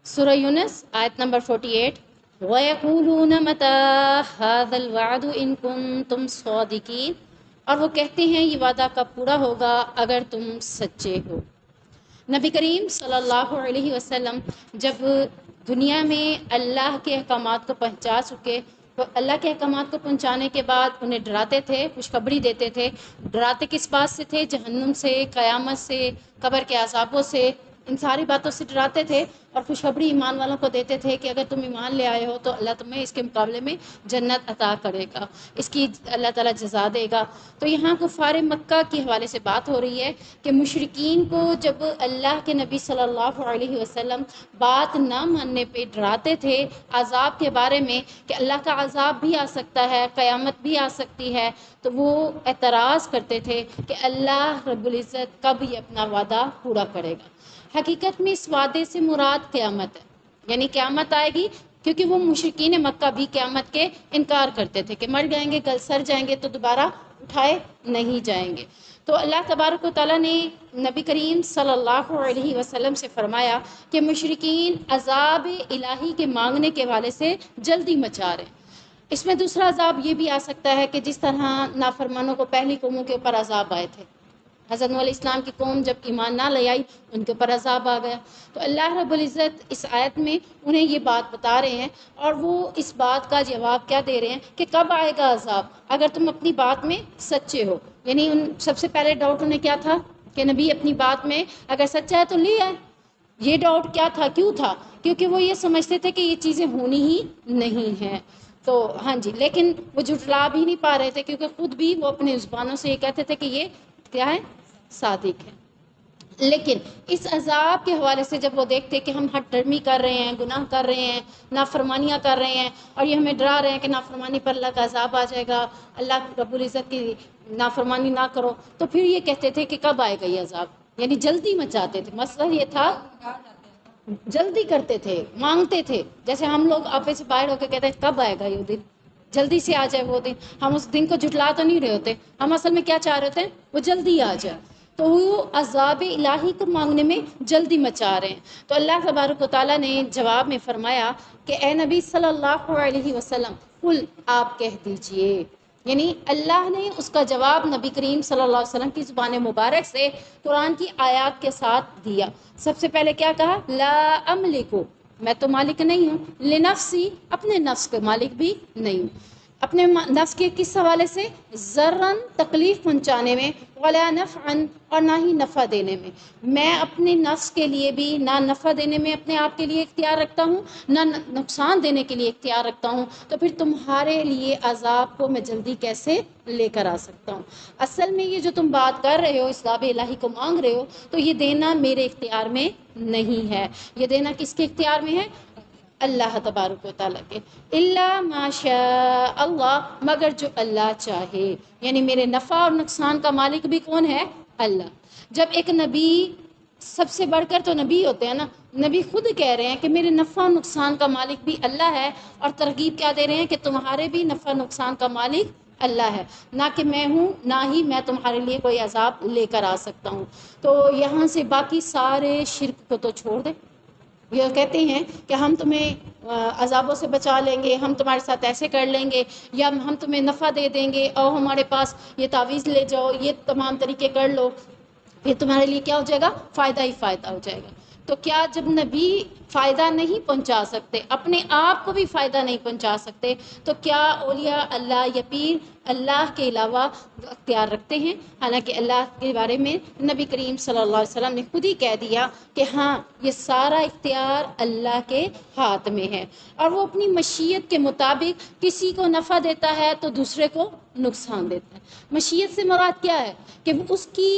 سورہ یونس آیت نمبر 48 وَيَقُولُونَ مَتَى هَذَا الْوَعْدُ إِن كُنتُمْ صَادِقِينَ، اور وہ کہتے ہیں یہ وعدہ کب پورا ہوگا اگر تم سچے ہو۔ نبی کریم صلی اللہ علیہ وسلم جب دنیا میں اللہ کے احکامات کو پہنچا چکے تو اللہ کے احکامات کو پہنچانے کے بعد انہیں ڈراتے تھے، خوشخبری دیتے تھے۔ ڈراتے کس بات سے تھے؟ جہنم سے، قیامت سے، قبر کے عذابوں سے، ان ساری باتوں سے ڈراتے تھے، اور خوشخبری ایمان والوں کو دیتے تھے کہ اگر تم ایمان لے آئے ہو تو اللہ تمہیں اس کے مقابلے میں جنت عطا کرے گا، اس کی اللہ تعالیٰ جزا دے گا۔ تو یہاں کفار مکہ کے حوالے سے بات ہو رہی ہے کہ مشرکین کو جب اللہ کے نبی صلی اللہ علیہ وسلم بات نہ ماننے پہ ڈراتے تھے عذاب کے بارے میں کہ اللہ کا عذاب بھی آ سکتا ہے، قیامت بھی آ سکتی ہے، تو وہ اعتراض کرتے تھے کہ اللہ رب العزت کب یہ اپنا وعدہ پورا کرے گا۔ حقیقت میں اس وعدے سے مراد قیامت ہے، یعنی قیامت آئے گی، کیونکہ وہ مشرکین مکہ بھی قیامت کے انکار کرتے تھے کہ مر جائیں گے، کل سر جائیں گے تو دوبارہ اٹھائے نہیں جائیں گے۔ تو اللہ تبارک و تعالیٰ نے نبی کریم صلی اللہ علیہ وسلم سے فرمایا کہ مشرکین عذاب الہی کے مانگنے کے حوالے سے جلدی مچا رہے ہیں۔ اس میں دوسرا عذاب یہ بھی آ سکتا ہے کہ جس طرح نافرمانوں کو پہلی قوموں کے اوپر عذاب آئے تھے، حضرت نوح علیہ السلام کی قوم جب ایمان نہ لے آئی ان کے اوپر عذاب آ گیا۔ تو اللہ رب العزت اس آیت میں انہیں یہ بات بتا رہے ہیں، اور وہ اس بات کا جواب کیا دے رہے ہیں کہ کب آئے گا عذاب اگر تم اپنی بات میں سچے ہو۔ یعنی ان سب سے پہلے ڈاؤٹ انہیں کیا تھا کہ نبی اپنی بات میں اگر سچا ہے تو لے آئے۔ یہ ڈاؤٹ کیا تھا، کیوں تھا؟ کیونکہ وہ یہ سمجھتے تھے کہ یہ چیزیں ہونی ہی نہیں ہیں۔ تو ہاں جی، لیکن وہ جھٹلا بھی نہیں پا رہے تھے، کیونکہ خود بھی وہ اپنے زبانوں سے یہ کہتے تھے کہ یہ کیا ہے، صادق ہے۔ لیکن اس عذاب کے حوالے سے جب وہ دیکھتے کہ ہم ہٹ درمی کر رہے ہیں، گناہ کر رہے ہیں، نافرمانیاں کر رہے ہیں، اور یہ ہمیں ڈرا رہے ہیں کہ نافرمانی پر اللہ کا عذاب آ جائے گا، اللہ رب العزت کی نافرمانی نہ کرو، تو پھر یہ کہتے تھے کہ کب آئے گا یہ عذاب، یعنی جلدی مچاتے تھے۔ مسئلہ یہ تھا، جلدی کرتے تھے، مانگتے تھے، جیسے ہم لوگ آپس سے باہر ہو کے کہتے ہیں کب آئے گا یہ دن، جلدی سے آ جائے وہ دن۔ ہم اس دن کو جھٹلا تو نہیں رہے ہوتے، ہم اصل میں کیا چاہ رہے ہوتے ہیں، وہ جلدی آ جائے۔ تو وہ عذاب الہی کو مانگنے میں جلدی مچا رہے ہیں۔ تو اللہ تبارک و تعالیٰ نے جواب میں فرمایا کہ اے نبی صلی اللہ علیہ وسلم قل، آپ کہہ دیجئے، یعنی اللہ نے اس کا جواب نبی کریم صلی اللہ علیہ وسلم کی زبان مبارک سے قرآن کی آیات کے ساتھ دیا۔ سب سے پہلے کیا کہا؟ لا املکو، میں تو مالک نہیں ہوں، لنفسی، اپنے نفس کے مالک بھی نہیں ہوں۔ اپنے نفس کے کس حوالے سے؟ ذرن، تکلیف پہنچانے میں، ولا نفعن، اور نہ ہی نفع دینے میں۔ میں اپنے نفس کے لیے بھی نہ نفع دینے میں اپنے آپ کے لیے اختیار رکھتا ہوں، نہ نقصان دینے کے لیے اختیار رکھتا ہوں، تو پھر تمہارے لیے عذاب کو میں جلدی کیسے لے کر آ سکتا ہوں؟ اصل میں یہ جو تم بات کر رہے ہو، اس عذاب الہی کو مانگ رہے ہو، تو یہ دینا میرے اختیار میں نہیں ہے۔ یہ دینا کس کے اختیار میں ہے؟ اللہ تبارک و تعالیٰ کے۔ الا ما شاء اللہ، مگر جو اللہ چاہے، یعنی میرے نفع اور نقصان کا مالک بھی کون ہے؟ اللہ۔ جب ایک نبی، سب سے بڑھ کر تو نبی ہوتے ہیں نا، نبی خود کہہ رہے ہیں کہ میرے نفع و نقصان کا مالک بھی اللہ ہے، اور ترغیب کیا دے رہے ہیں کہ تمہارے بھی نفع و نقصان کا مالک اللہ ہے، نہ کہ میں ہوں، نہ ہی میں تمہارے لیے کوئی عذاب لے کر آ سکتا ہوں۔ تو یہاں سے باقی سارے شرک کو تو چھوڑ دیں۔ یہ کہتے ہیں کہ ہم تمہیں عذابوں سے بچا لیں گے، ہم تمہارے ساتھ ایسے کر لیں گے، یا ہم تمہیں نفع دے دیں گے، اور ہمارے پاس یہ تعویذ لے جاؤ، یہ تمام طریقے کر لو، پھر تمہارے لیے کیا ہو جائے گا؟ فائدہ ہی فائدہ ہو جائے گا۔ تو کیا جب نبی فائدہ نہیں پہنچا سکتے، اپنے آپ کو بھی فائدہ نہیں پہنچا سکتے، تو کیا اولیاء اللہ یا پیر اللہ کے علاوہ اختیار رکھتے ہیں؟ حالانکہ اللہ کے بارے میں نبی کریم صلی اللہ علیہ وسلم نے خود ہی کہہ دیا کہ ہاں، یہ سارا اختیار اللہ کے ہاتھ میں ہے، اور وہ اپنی مشیت کے مطابق کسی کو نفع دیتا ہے تو دوسرے کو نقصان دیتا ہے۔ مشیت سے مراد کیا ہے؟ کہ وہ اس کی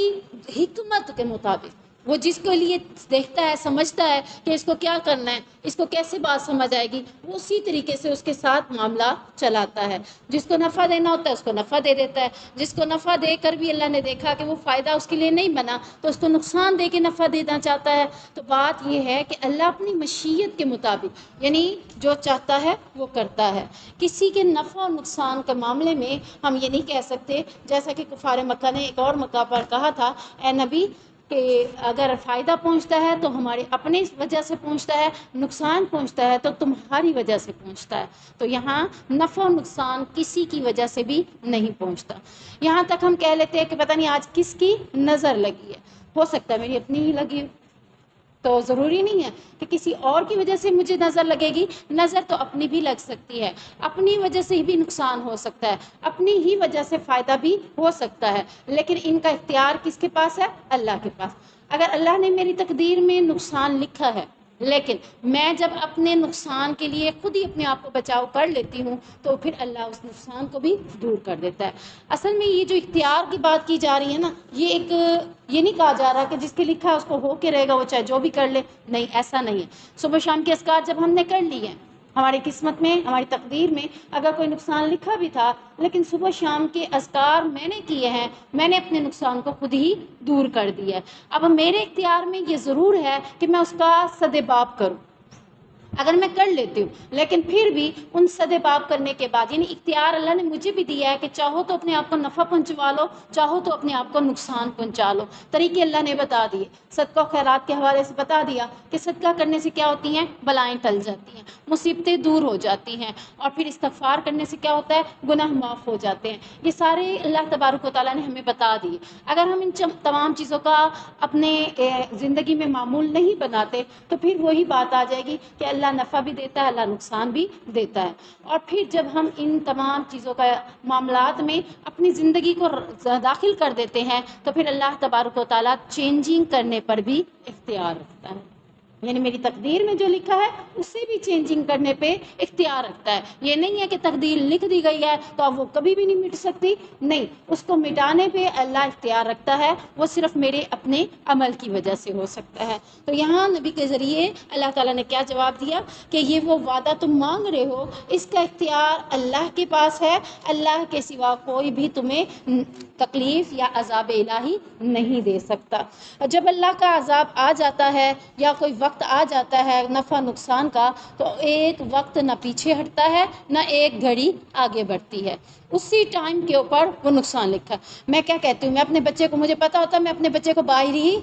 حکمت کے مطابق، وہ جس کے لیے دیکھتا ہے، سمجھتا ہے کہ اس کو کیا کرنا ہے، اس کو کیسے بات سمجھ آئے گی، وہ اسی طریقے سے اس کے ساتھ معاملہ چلاتا ہے۔ جس کو نفع دینا ہوتا ہے اس کو نفع دے دیتا ہے، جس کو نفع دے کر بھی اللہ نے دیکھا کہ وہ فائدہ اس کے لیے نہیں بنا تو اس کو نقصان دے کے نفع دینا چاہتا ہے۔ تو بات یہ ہے کہ اللہ اپنی مشیت کے مطابق، یعنی جو چاہتا ہے وہ کرتا ہے۔ کسی کے نفع اور نقصان کے معاملے میں ہم یہ نہیں کہہ سکتے، جیسا کہ کفار مکہ نے ایک اور موقع پر کہا تھا، اے نبی کہ اگر فائدہ پہنچتا ہے تو ہماری اپنی وجہ سے پہنچتا ہے، نقصان پہنچتا ہے تو تمہاری وجہ سے پہنچتا ہے. تو یہاں نفع و نقصان کسی کی وجہ سے بھی نہیں پہنچتا. یہاں تک ہم کہہ لیتے ہیں کہ پتہ نہیں آج کس کی نظر لگی ہے، ہو سکتا ہے میری اپنی ہی لگی ہو، تو ضروری نہیں ہے کہ کسی اور کی وجہ سے مجھے نظر لگے گی. نظر تو اپنی بھی لگ سکتی ہے، اپنی وجہ سے بھی نقصان ہو سکتا ہے، اپنی ہی وجہ سے فائدہ بھی ہو سکتا ہے، لیکن ان کا اختیار کس کے پاس ہے؟ اللہ کے پاس. اگر اللہ نے میری تقدیر میں نقصان لکھا ہے، لیکن میں جب اپنے نقصان کے لیے خود ہی اپنے آپ کو بچاؤ کر لیتی ہوں تو پھر اللہ اس نقصان کو بھی دور کر دیتا ہے. اصل میں یہ جو اختیار کی بات کی جا رہی ہے نا، یہ نہیں کہا جا رہا کہ جس کے لکھا ہے اس کو ہو کے رہے گا، وہ چاہے جو بھی کر لے. نہیں، ایسا نہیں ہے. صبح شام کے اذکار جب ہم نے کر لی ہیں، ہماری قسمت میں، ہماری تقدیر میں اگر کوئی نقصان لکھا بھی تھا، لیکن صبح شام کے اذکار میں نے کیے ہیں، میں نے اپنے نقصان کو خود ہی دور کر دیا ہے. اب میرے اختیار میں یہ ضرور ہے کہ میں اس کا سدباب کروں. اگر میں کر لیتی ہوں، لیکن پھر بھی ان سدباب کرنے کے بعد، یعنی اختیار اللہ نے مجھے بھی دیا ہے کہ چاہو تو اپنے آپ کو نفع پہنچوا لو، چاہو تو اپنے آپ کو نقصان پہنچا لو. طریقے اللہ نے بتا دیے، صدقہ و خیرات کے حوالے سے بتا دیا کہ صدقہ کرنے سے کیا ہوتی ہیں؟ بلائیں ٹل جاتی ہیں، مصیبتیں دور ہو جاتی ہیں، اور پھر استغفار کرنے سے کیا ہوتا ہے؟ گناہ معاف ہو جاتے ہیں. یہ سارے اللہ تبارک و تعالیٰ نے ہمیں بتا دیے. اگر ہم ان تمام چیزوں کا اپنے زندگی میں معمول نہیں بناتے تو پھر وہی بات آ جائے گی کہ اللہ نفع بھی دیتا ہے، اللہ نقصان بھی دیتا ہے. اور پھر جب ہم ان تمام چیزوں کا معاملات میں اپنی زندگی کو داخل کر دیتے ہیں تو پھر اللہ تبارک و تعالیٰ چینجنگ کرنے پر بھی اختیار رکھتا ہے. یعنی میری تقدیر میں جو لکھا ہے اسے بھی چینجنگ کرنے پہ اختیار رکھتا ہے. یہ نہیں ہے کہ تقدیر لکھ دی گئی ہے تو اب وہ کبھی بھی نہیں مٹ سکتی. نہیں، اس کو مٹانے پہ اللہ اختیار رکھتا ہے، وہ صرف میرے اپنے عمل کی وجہ سے ہو سکتا ہے. تو یہاں نبی کے ذریعے اللہ تعالیٰ نے کیا جواب دیا کہ یہ وہ وعدہ تم مانگ رہے ہو، اس کا اختیار اللہ کے پاس ہے. اللہ کے سوا کوئی بھی تمہیں تکلیف یا عذاب الہی نہیں دے سکتا. جب اللہ کا عذاب آ جاتا ہے یا کوئی وقت آ جاتا ہے نفع نقصان کا، تو ایک وقت نہ پیچھے ہٹتا ہے نہ ایک گھڑی آگے بڑھتی ہے. اسی ٹائم کے اوپر وہ نقصان لکھا ہے. میں کیا کہتی ہوں، میں اپنے بچے کو، مجھے پتا ہوتا میں اپنے بچے کو باہر ہی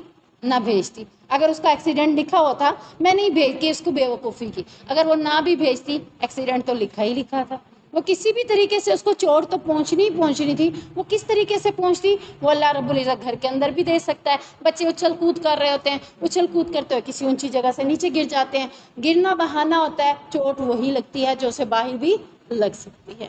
نہ بھیجتی. اگر اس کا ایکسیڈنٹ لکھا ہوتا میں نہیں بھیجتی اس کو بے وقوفی کی. اگر وہ نہ بھی بھیجتی، ایکسیڈنٹ تو لکھا ہی لکھا تھا، وہ کسی بھی طریقے سے اس کو چوٹ تو پہنچنی تھی. وہ کس طریقے سے پہنچتی وہ اللہ رب العزت گھر کے اندر بھی دے سکتا ہے. بچے اچھل کود کر رہے ہوتے ہیں، اچھل کود کرتے ہوئے کسی اونچی جگہ سے نیچے گر جاتے ہیں. گرنا بہانہ ہوتا ہے، چوٹ وہی لگتی ہے جو اسے باہر بھی لگ سکتی ہے.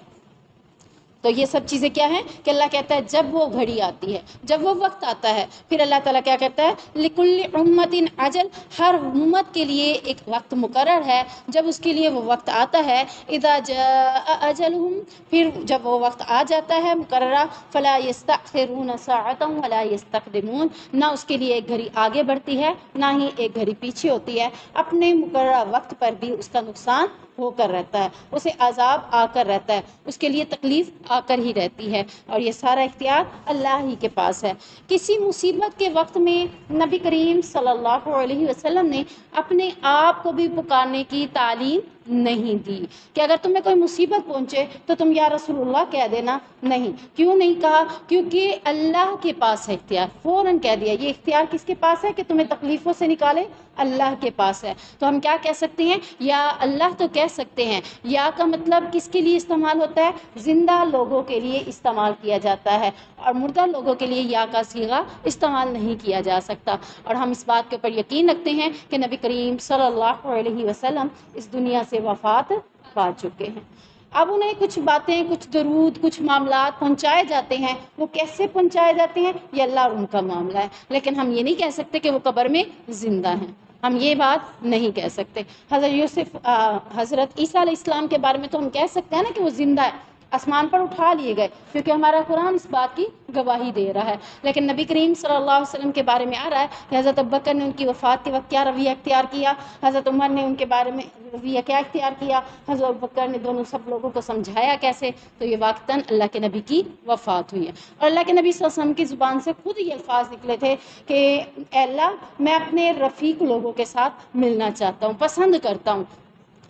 تو یہ سب چیزیں کیا ہیں کہ اللہ کہتا ہے جب وہ گھڑی آتی ہے، جب وہ وقت آتا ہے، پھر اللہ تعالیٰ کیا کہتا ہے؟ لِكُلِّ أُمَّةٍ اجل، ہر امت کے لیے ایک وقت مقرر ہے. جب اس کے لیے وہ وقت آتا ہے، اذا جاء اجلهم، پھر جب وہ وقت آ جاتا ہے مقررہ، فلا يستأخرون ساعة ولا يستقدمون، نہ اس کے لیے ایک گھڑی آگے بڑھتی ہے نہ ہی ایک گھڑی پیچھے ہوتی ہے. اپنے مقررہ وقت پر بھی اس کا نقصان ہو کر رہتا ہے، اسے عذاب آ کر رہتا ہے، اس کے لیے تکلیف آ کر ہی رہتی ہے. اور یہ سارا اختیار اللہ ہی کے پاس ہے. کسی مصیبت کے وقت میں نبی کریم صلی اللہ علیہ وسلم نے اپنے آپ کو بھی پکارنے کی تعلیم نہیں دی کہ اگر تمہیں کوئی مصیبت پہنچے تو تم یا رسول اللہ کہہ دینا. نہیں. کیوں نہیں کہا؟ کیونکہ اللہ کے پاس ہے اختیار. فوراً کہہ دیا یہ اختیار کس کے پاس ہے کہ تمہیں تکلیفوں سے نکالے؟ اللہ کے پاس ہے. تو ہم کیا کہہ سکتے ہیں؟ یا اللہ تو کہہ سکتے ہیں. یا کا مطلب کس کے لیے استعمال ہوتا ہے؟ زندہ لوگوں کے لیے استعمال کیا جاتا ہے، اور مردہ لوگوں کے لیے یا کا صیغہ استعمال نہیں کیا جا سکتا. اور ہم اس بات کے اوپر یقین رکھتے ہیں کہ نبی کریم صلی اللہ علیہ وسلم اس دنیا سے وفات پا چکے ہیں. اب انہیں کچھ باتیں، کچھ درود، کچھ معاملات پہنچائے جاتے ہیں. وہ کیسے پہنچائے جاتے ہیں یہ اللہ اور ان کا معاملہ ہے، لیکن ہم یہ نہیں کہہ سکتے کہ وہ قبر میں زندہ ہیں. ہم یہ بات نہیں کہہ سکتے. حضرت عیسیٰ علیہ السلام کے بارے میں تو ہم کہہ سکتے ہیں نا کہ وہ زندہ ہے، آسمان پر اٹھا لیے گئے، کیونکہ ہمارا قرآن اس بات کی گواہی دے رہا ہے. لیکن نبی کریم صلی اللہ علیہ وسلم کے بارے میں آ رہا ہے کہ حضرت ابوبکر نے ان کی وفات کے وقت کیا رویہ اختیار کیا، حضرت عمر نے ان کے بارے میں رویہ کیا اختیار کیا، حضرت ابوبکر نے دونوں سب لوگوں کو سمجھایا کیسے. تو یہ واقعتاً اللہ کے نبی کی وفات ہوئی ہے. اور اللہ کے نبی صلی اللہ علیہ وسلم کی زبان سے خود یہ الفاظ نکلے تھے کہ اے اللہ میں اپنے رفیق لوگوں کے ساتھ ملنا چاہتا ہوں، پسند کرتا ہوں.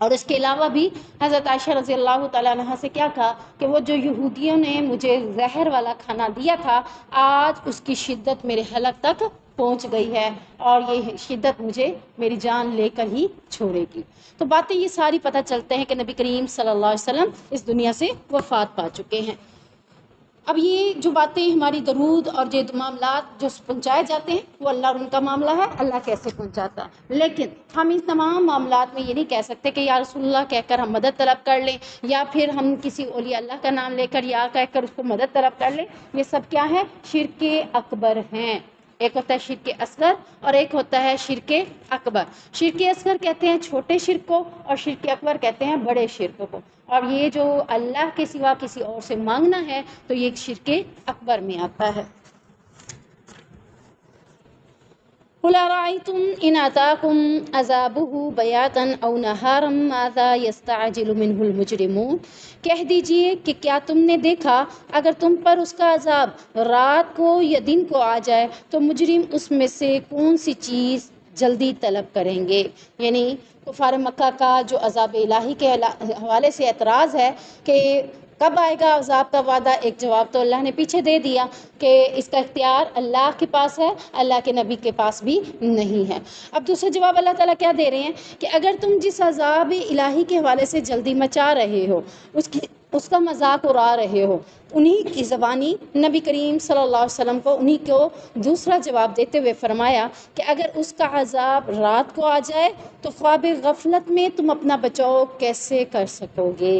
اور اس کے علاوہ بھی حضرت عائشہ رضی اللہ تعالیٰ عنہ سے کیا کہا کہ وہ جو یہودیوں نے مجھے زہر والا کھانا دیا تھا، آج اس کی شدت میرے حلق تک پہنچ گئی ہے اور یہ شدت مجھے میری جان لے کر ہی چھوڑے گی۔ تو باتیں یہ ساری پتہ چلتے ہیں کہ نبی کریم صلی اللہ علیہ وسلم اس دنیا سے وفات پا چکے ہیں۔ اب یہ جو باتیں ہماری درود اور یہ معاملات جو پہنچائے جاتے ہیں وہ اللہ اور ان کا معاملہ ہے، اللہ کیسے پہنچاتا ہے، لیکن ہم ان تمام معاملات میں یہ نہیں کہہ سکتے کہ یا رسول اللہ کہہ کر ہم مدد طلب کر لیں، یا پھر ہم کسی اولیاء اللہ کا نام لے کر یا کہہ کر اس کو مدد طلب کر لیں۔ یہ سب کیا ہے؟ شرک اکبر ہیں۔ ایک ہوتا ہے شرک اصغر اور ایک ہوتا ہے شرک اکبر۔ شرک اصغر کہتے ہیں چھوٹے شرک کو، اور شرک اکبر کہتے ہیں بڑے شرک کو۔ اور یہ جو اللہ کے سوا کسی اور سے مانگنا ہے تو یہ ایک شرک اکبر میں آتا ہے۔ قُلْ أَرَأَيْتُمْ إِنْ أَتَاكُمْ عَذَابُهُ بَيَاتًا أَوْ نَهَارًا مَاذَا يَسْتَعْجِلُ مِنْهُ الْمُجْرِمُونَ، کہہ دیجئے کہ کیا تم نے دیکھا اگر تم پر اس کا عذاب رات کو یا دن کو آ جائے تو مجرم اس میں سے کون سی چیز جلدی طلب کریں گے؟ یعنی کفار مکہ کا جو عذاب الہی کے حوالے سے اعتراض ہے کہ کب آئے گا عذاب کا وعدہ، ایک جواب تو اللہ نے پیچھے دے دیا کہ اس کا اختیار اللہ کے پاس ہے، اللہ کے نبی کے پاس بھی نہیں ہے۔ اب دوسرا جواب اللہ تعالیٰ کیا دے رہے ہیں کہ اگر تم جس عذاب الہی کے حوالے سے جلدی مچا رہے ہو، اس کا مذاق اڑا رہے ہو، انہی کی زبانی نبی کریم صلی اللہ علیہ وسلم کو انہی کو دوسرا جواب دیتے ہوئے فرمایا کہ اگر اس کا عذاب رات کو آ جائے تو خواب غفلت میں تم اپنا بچاؤ کیسے کر سکو گے؟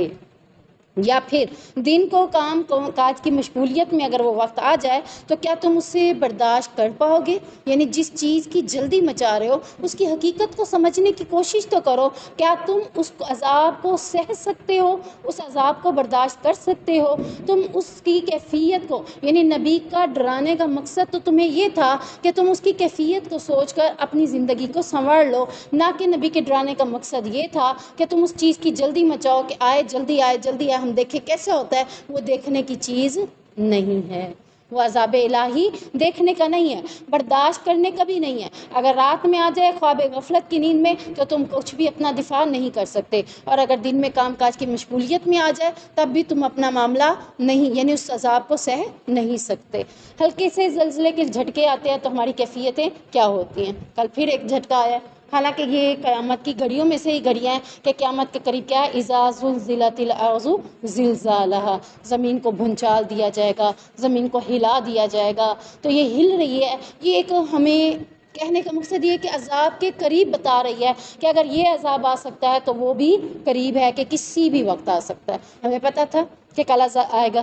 یا پھر دن کو کام کاج کی مشغولیت میں اگر وہ وقت آ جائے تو کیا تم اسے برداشت کر پاؤ گے؟ یعنی جس چیز کی جلدی مچا رہے ہو اس کی حقیقت کو سمجھنے کی کوشش تو کرو، کیا تم اس عذاب کو سہ سکتے ہو، اس عذاب کو برداشت کر سکتے ہو؟ تم اس کی کیفیت کو، یعنی نبی کا ڈرانے کا مقصد تو تمہیں یہ تھا کہ تم اس کی کیفیت کو سوچ کر اپنی زندگی کو سنوار لو، نہ کہ نبی کے ڈرانے کا مقصد یہ تھا کہ تم اس چیز کی جلدی مچاؤ کہ آئے جلدی آئے جلدی آئے ہم دیکھیں کیسے ہوتا ہے۔ وہ دیکھنے کی چیز نہیں ہے، وہ عذاب الہی دیکھنے کا نہیں ہے، برداشت کرنے کا بھی نہیں ہے۔ اگر رات میں آ جائے خواب غفلت کی نیند میں تو تم کچھ بھی اپنا دفاع نہیں کر سکتے، اور اگر دن میں کام کاج کی مشغولیت میں آ جائے تب بھی تم اپنا معاملہ نہیں، یعنی اس عذاب کو سہ نہیں سکتے۔ ہلکے سے زلزلے کے جھٹکے آتے ہیں تو ہماری کیفیتیں کیا ہوتی ہیں؟ کل پھر ایک جھٹکا آیا، حالانکہ یہ قیامت کی گھڑیوں میں سے ہی گھڑیاں ہیں کہ قیامت کے قریب کیا ہے، اذا زلزلت الارض زلزالہا، زمین کو بھونچال دیا جائے گا، زمین کو ہلا دیا جائے گا، تو یہ ہل رہی ہے۔ یہ ایک ہمیں کہنے کا مقصد یہ ہے کہ عذاب کے قریب بتا رہی ہے کہ اگر یہ عذاب آ سکتا ہے تو وہ بھی قریب ہے، کہ کسی بھی وقت آ سکتا ہے۔ ہمیں پتہ تھا کہ کل عذاب آئے گا۔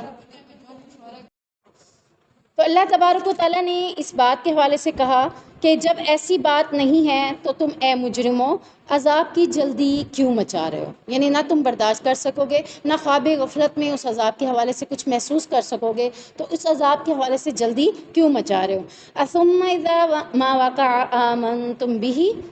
تو اللہ تبارک و تعالیٰ نے اس بات کے حوالے سے کہا کہ جب ایسی بات نہیں ہے تو تم اے مجرموں عذاب کی جلدی کیوں مچا رہے ہو؟ یعنی نہ تم برداشت کر سکو گے، نہ خواب غفلت میں اس عذاب کے حوالے سے کچھ محسوس کر سکو گے، تو اس عذاب کے حوالے سے جلدی کیوں مچا رہے ہو؟ ثم اذا ما وقع آمنتم به،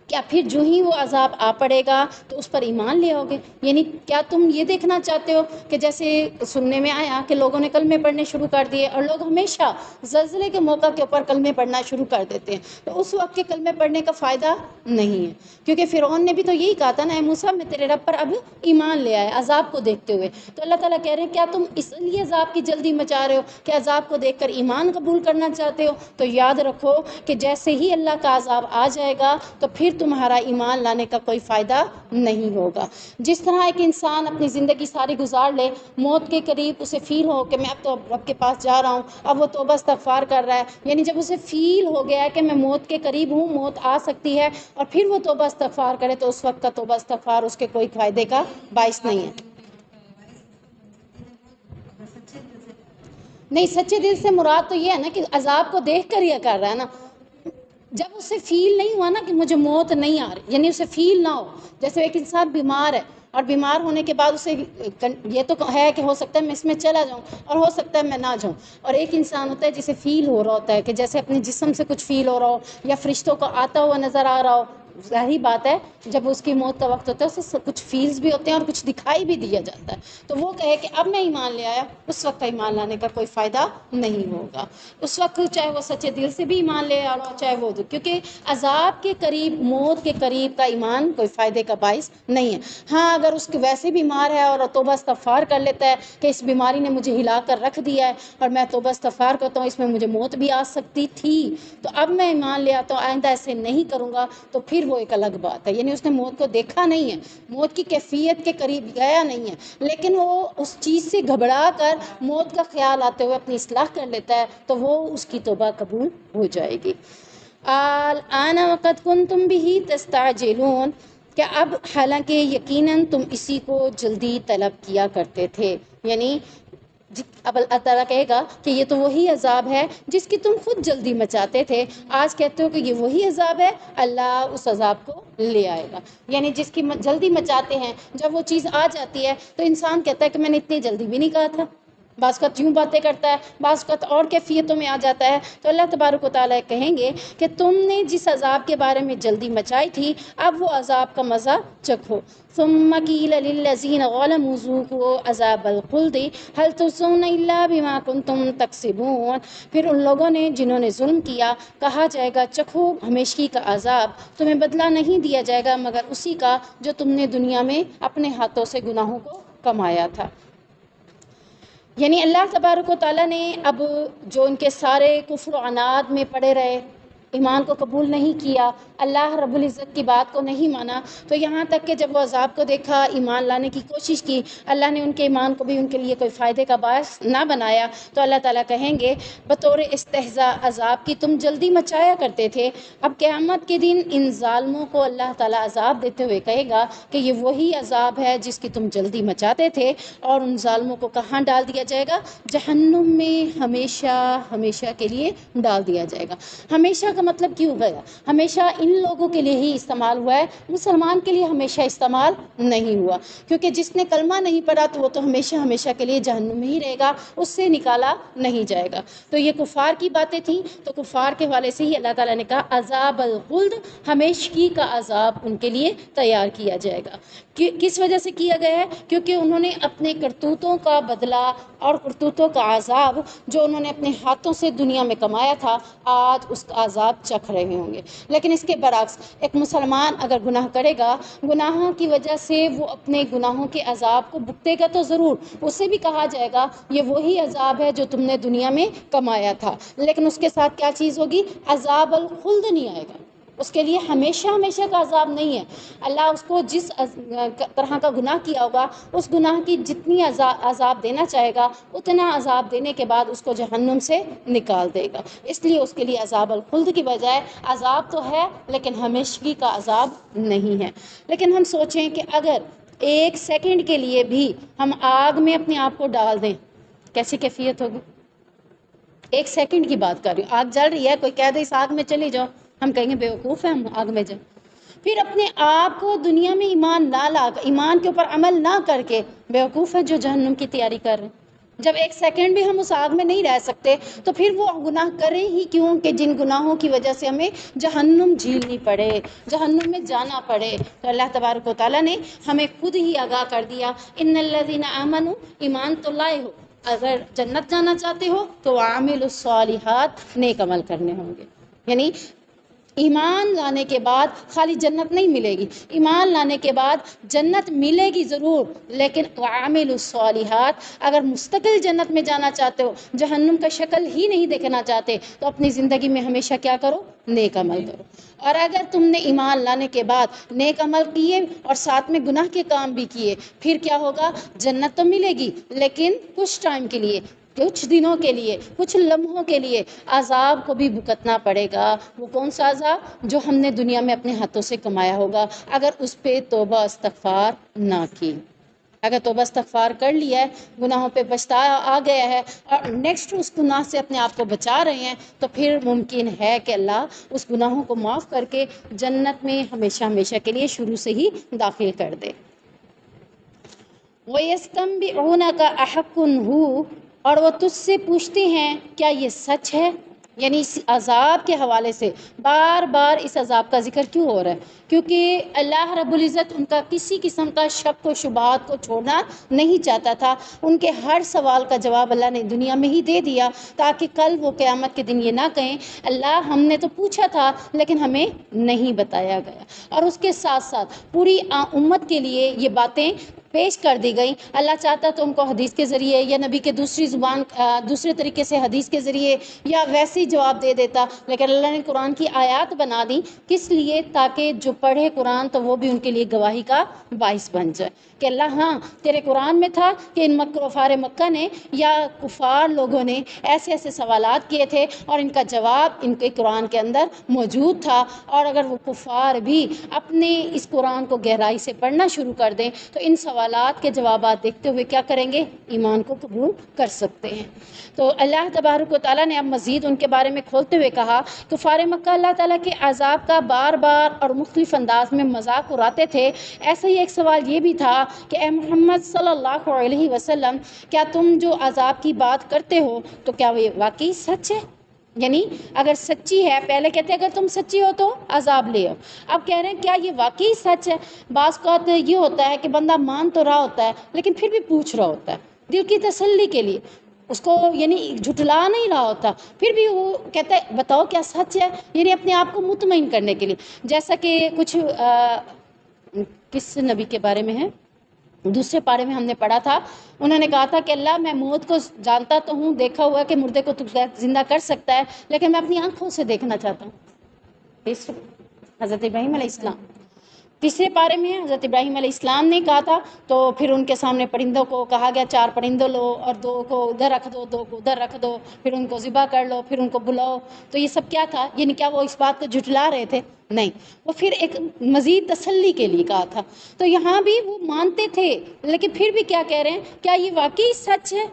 کیا پھر جو ہی وہ عذاب آ پڑے گا تو اس پر ایمان لے آؤ گے؟ یعنی کیا تم یہ دیکھنا چاہتے ہو کہ جیسے سننے میں آیا کہ لوگوں نے کلمے پڑھنے شروع کر دیے، اور لوگ ہمیشہ زلزلے کے موقع کے اوپر کلمے پڑھنا شروع کر دیتے ہیں، تو اس وقت کے کلمے پڑھنے کا فائدہ نہیں ہے، کیونکہ فرعون نے بھی تو یہی کہا تھا نا، اے موسیٰ میں تیرے رب پر اب ایمان لے آئے عذاب کو دیکھتے ہوئے۔ تو اللہ تعالیٰ کہہ رہے ہیں کیا تم اس لیے عذاب کی جلدی مچا رہے ہو کہ عذاب کو دیکھ کر ایمان قبول کرنا چاہتے ہو؟ تو یاد رکھو کہ جیسے ہی اللہ کا عذاب آ جائے گا تو پھر تمہارا ایمان لانے کا کوئی فائدہ نہیں ہوگا۔ جس طرح ایک انسان اپنی زندگی ساری گزار لے، موت کے قریب اسے فیل ہو کہ میں اب تو رب کے پاس جا رہا ہوں، اب وہ توبہ استغفار کر رہا ہے، یعنی جب اسے فیل ہو گیا ہے کہ میں موت کے قریب ہوں، موت آ سکتی ہے، اور پھر وہ توبہ استغفار کرے تو اس وقت کا توبہ استغفار اس کے کوئی فائدے کا باعث نہیں ہے۔ نہیں، سچے دل سے مراد تو یہ ہے نا کہ عذاب کو دیکھ کر یہ کر رہا ہے نا، جب اسے فیل نہیں ہوا نا کہ مجھے موت نہیں آ رہی، یعنی اسے فیل نہ ہو، جیسے ایک انسان بیمار ہے اور بیمار ہونے کے بعد اسے یہ تو ہے کہ ہو سکتا ہے میں اس میں چلا جاؤں اور ہو سکتا ہے میں نہ جاؤں، اور ایک انسان ہوتا ہے جسے فیل ہو رہا ہوتا ہے کہ جیسے اپنے جسم سے کچھ فیل ہو رہا ہو، یا فرشتوں کو آتا ہوا نظر آ رہا ہو، ظاہری بات ہے جب اس کی موت کا وقت ہوتا ہے اسے کچھ فیلز بھی ہوتے ہیں اور کچھ دکھائی بھی دیا جاتا ہے، تو وہ کہے کہ اب میں ایمان لے آیا، اس وقت کا ایمان لانے کا کوئی فائدہ نہیں ہوگا۔ اس وقت چاہے وہ سچے دل سے بھی ایمان لے آ رہا، چاہے وہ، کیونکہ عذاب کے قریب، موت کے قریب کا ایمان کوئی فائدے کا باعث نہیں ہے۔ ہاں اگر اس کے ویسے بیمار ہے اور توبہ استغفار کر لیتا ہے کہ اس بیماری نے مجھے ہلا کر رکھ دیا ہے اور میں توبہ استغفار کرتا ہوں، اس میں مجھے موت بھی آ سکتی تھی تو اب میں ایمان لے آتا ہوں، آئندہ ایسے نہیں کروں گا، تو پھر وہ ایک الگ بات ہے۔ یعنی اس نے موت کو دیکھا نہیں ہے، موت کی کیفیت کے قریب گیا نہیں ہے، لیکن وہ اس چیز سے گھبرا کر موت کا خیال آتے ہوئے اپنی اصلاح کر لیتا ہے تو وہ اس کی توبہ قبول ہو جائے گی۔ الآن وقد کنتم به تستعجلون، کہ اب حالانکہ یقیناً تم اسی کو جلدی طلب کیا کرتے تھے، یعنی اب اللہ تعالیٰ کہے گا کہ یہ تو وہی عذاب ہے جس کی تم خود جلدی مچاتے تھے، آج کہتے ہو کہ یہ وہی عذاب ہے، اللہ اس عذاب کو لے آئے گا۔ یعنی جس کی جلدی مچاتے ہیں، جب وہ چیز آ جاتی ہے تو انسان کہتا ہے کہ میں نے اتنی جلدی بھی نہیں کہا تھا، بعض کا یوں باتیں کرتا ہے، بعض کا اور کیفیتوں میں آ جاتا ہے، تو اللہ تبارک و تعالیٰ کہیں گے کہ تم نے جس عذاب کے بارے میں جلدی مچائی تھی اب وہ عذاب کا مزہ چکھو۔ ثم قیل للذین ظلموا ذوقوا عذاب الخلد هل تجزون الا بما کنتم تکسبون، پھر ان لوگوں نے جنہوں نے ظلم کیا کہا جائے گا چکھو ہمیشگی کا عذاب، تمہیں بدلہ نہیں دیا جائے گا مگر اسی کا جو تم نے دنیا میں اپنے ہاتھوں سے گناہوں کو کمایا تھا۔ یعنی اللہ تبارک و تعالیٰ نے اب جو ان کے سارے کفر و عناد میں پڑے رہے، ایمان کو قبول نہیں کیا، اللہ رب العزت کی بات کو نہیں مانا، تو یہاں تک کہ جب وہ عذاب کو دیکھا، ایمان لانے کی کوشش کی، اللہ نے ان کے ایمان کو بھی ان کے لیے کوئی فائدے کا باعث نہ بنایا، تو اللہ تعالیٰ کہیں گے بطور استہزاء عذاب کی تم جلدی مچایا کرتے تھے، اب قیامت کے دن ان ظالموں کو اللہ تعالیٰ عذاب دیتے ہوئے کہے گا کہ یہ وہی عذاب ہے جس کی تم جلدی مچاتے تھے، اور ان ظالموں کو کہاں ڈال دیا جائے گا؟ جہنم میں ہمیشہ ہمیشہ کے لیے ڈال دیا جائے گا۔ ہمیشہ کا مطلب کیوں گیا؟ ہمیشہ ان لوگوں کے لیے ہی استعمال ہوا ہے، مسلمان کے لیے ہمیشہ استعمال نہیں ہوا، کیونکہ جس نے کلمہ نہیں پڑھا تو وہ تو ہمیشہ ہمیشہ کے لیے جہنم میں ہی رہے گا، اس سے نکالا نہیں جائے گا۔ تو یہ کفار کی باتیں تھیں، تو کفار کے والے سے ہی اللہ تعالیٰ نے کہا عذاب الخلد، ہمیشگی کا عذاب ان کے لیے تیار کیا جائے گا۔ کس وجہ سے کیا گیا ہے؟ کیونکہ انہوں نے اپنے کرتوتوں کا بدلہ اور کرتوتوں کا عذاب جو انہوں نے اپنے ہاتھوں سے دنیا میں کمایا تھا، آج اس کا عذاب چکھ رہے ہوں گے۔ لیکن اس کے برعکس ایک مسلمان اگر گناہ کرے گا، گناہوں کی وجہ سے وہ اپنے گناہوں کے عذاب کو بھگتے گا تو ضرور، اسے بھی کہا جائے گا یہ وہی عذاب ہے جو تم نے دنیا میں کمایا تھا، لیکن اس کے ساتھ کیا چیز ہوگی؟ عذاب الخلد نہیں آئے گا، اس کے لیے ہمیشہ ہمیشہ کا عذاب نہیں ہے۔ اللہ اس کو جس طرح کا گناہ کیا ہوگا، اس گناہ کی جتنی عذاب دینا چاہے گا، اتنا عذاب دینے کے بعد اس کو جہنم سے نکال دے گا۔ اس لیے اس کے لیے عذاب الخلد کی بجائے عذاب تو ہے لیکن ہمیشگی کا عذاب نہیں ہے۔ لیکن ہم سوچیں کہ اگر ایک سیکنڈ کے لیے بھی ہم آگ میں اپنے آپ کو ڈال دیں، کیسی کیفیت ہوگی؟ ایک سیکنڈ کی بات کر رہی ہوں، آگ جل رہی ہے، کوئی کہہ دے اس آگ میں چلی جاؤ، ہم کہیں گے بیوقوف ہیں ہم آگ میں جائیں۔ پھر اپنے آپ کو دنیا میں ایمان نہ لا کر، ایمان کے اوپر عمل نہ کر کے بیوقوف ہے جو جہنم کی تیاری کر رہے ہیں۔ جب ایک سیکنڈ بھی ہم اس آگ میں نہیں رہ سکتے تو پھر وہ گناہ کریں ہی کیوں کہ جن گناہوں کی وجہ سے ہمیں جہنم جھیلنی پڑے، جہنم میں جانا پڑے۔ تو اللہ تبارک و تعالیٰ نے ہمیں خود ہی آگاہ کر دیا، ان الذین آمنوا، ایمان تو لائے ہو، اگر جنت جانا چاہتے ہو تو عامل الصالحات، نیک عمل کرنے ہوں گے۔ یعنی ایمان لانے کے بعد خالی جنت نہیں ملے گی، ایمان لانے کے بعد جنت ملے گی ضرور، لیکن عامل الصالحات، اگر مستقل جنت میں جانا چاہتے ہو، جہنم کا شکل ہی نہیں دیکھنا چاہتے، تو اپنی زندگی میں ہمیشہ کیا کرو؟ نیک عمل کرو۔ اور اگر تم نے ایمان لانے کے بعد نیک عمل کیے اور ساتھ میں گناہ کے کام بھی کیے، پھر کیا ہوگا؟ جنت تو ملے گی لیکن کچھ ٹائم کے لیے، کچھ دنوں کے لیے، کچھ لمحوں کے لیے عذاب کو بھی بھگتنا پڑے گا۔ وہ کون سا عذاب؟ جو ہم نے دنیا میں اپنے ہاتھوں سے کمایا ہوگا، اگر اس پہ توبہ استغفار نہ کی۔ اگر توبہ استغفار کر لیا ہے، گناہوں پہ پچھتایا آ گیا ہے اور نیکسٹ اس گناہ سے اپنے آپ کو بچا رہے ہیں، تو پھر ممکن ہے کہ اللہ اس گناہوں کو معاف کر کے جنت میں ہمیشہ ہمیشہ کے لیے شروع سے ہی داخل کر دے۔ وَيَسْتَنبِئُونَكَ أَحَقٌّ هُوَ، اور وہ تجھ سے پوچھتے ہیں کیا یہ سچ ہے؟ یعنی اس عذاب کے حوالے سے بار بار اس عذاب کا ذکر کیوں ہو رہا ہے؟ کیونکہ اللہ رب العزت ان کا کسی قسم کا شک و شبہات کو چھوڑنا نہیں چاہتا تھا. ان کے ہر سوال کا جواب اللہ نے دنیا میں ہی دے دیا تاکہ کل وہ قیامت کے دن یہ نہ کہیں اللہ ہم نے تو پوچھا تھا لیکن ہمیں نہیں بتایا گیا. اور اس کے ساتھ ساتھ پوری امت کے لیے یہ باتیں پیش کر دی گئی. اللہ چاہتا تو ان کو حدیث کے ذریعے یا نبی کے دوسرے طریقے سے حدیث کے ذریعے یا ویسے ہی جواب دے دیتا، لیکن اللہ نے قرآن کی آیات بنا دی. کس لیے؟ تاکہ جو پڑھے قرآن تو وہ بھی ان کے لیے گواہی کا باعث بن جائے کہ اللہ ہاں تیرے قرآن میں تھا کہ ان کفار مکہ نے یا کفار لوگوں نے ایسے ایسے سوالات کیے تھے اور ان کا جواب ان کے قرآن کے اندر موجود تھا. اور اگر وہ کفار بھی اپنے اس قرآن کو گہرائی سے پڑھنا شروع کر دیں تو ان سوالات کے جوابات دیکھتے ہوئے کیا کریں گے؟ ایمان کو قبول کر سکتے ہیں. تو اللہ تبارک و تعالیٰ نے اب مزید ان کے بارے میں کھولتے ہوئے کہا کفار مکہ اللہ تعالیٰ کے عذاب کا بار بار اور مختلف انداز میں مذاق اڑاتے تھے. ایسا ہی ایک سوال یہ بھی تھا کہ اے محمد صلی اللہ علیہ وسلم کیا تم جو عذاب کی بات کرتے ہو تو کیا وہ واقعی سچ ہے؟ یعنی اگر سچی ہے، پہلے کہتے ہیں اگر تم سچی ہو تو عذاب لے آؤ، اب کہہ رہے ہیں کیا یہ واقعی سچ ہے؟ بعض اوقات یہ ہوتا ہے کہ بندہ مان تو رہا ہوتا ہے لیکن پھر بھی پوچھ رہا ہوتا ہے دل کی تسلی کے لیے، اس کو یعنی جھٹلا نہیں رہا ہوتا، پھر بھی وہ کہتا ہے بتاؤ کیا سچ ہے، یعنی اپنے آپ کو مطمئن کرنے کے لیے. جیسا کہ کچھ کس نبی کے بارے میں ہے، دوسرے پارے میں ہم نے پڑھا تھا، انہوں نے کہا تھا کہ اللہ میں موت کو جانتا تو ہوں، دیکھا ہوا کہ مردے کو تو زندہ کر سکتا ہے لیکن میں اپنی آنکھوں سے دیکھنا چاہتا ہوں. حضرت ابراہیم علیہ السلام تیسرے پارے میں حضرت ابراہیم علیہ السلام نے کہا تھا، تو پھر ان کے سامنے پرندوں کو کہا گیا 4 پرندوں لو اور 2 کو ادھر رکھ دو 2 کو ادھر رکھ دو، پھر ان کو ذبح کر لو، پھر ان کو بلاؤ. تو یہ سب کیا تھا؟ یعنی کیا وہ اس بات کو جھٹلا رہے تھے؟ نہیں، وہ پھر ایک مزید تسلی کے لیے کہا تھا. تو یہاں بھی وہ مانتے تھے لیکن پھر بھی کیا کہہ رہے ہیں کیا یہ واقعی سچ ہے؟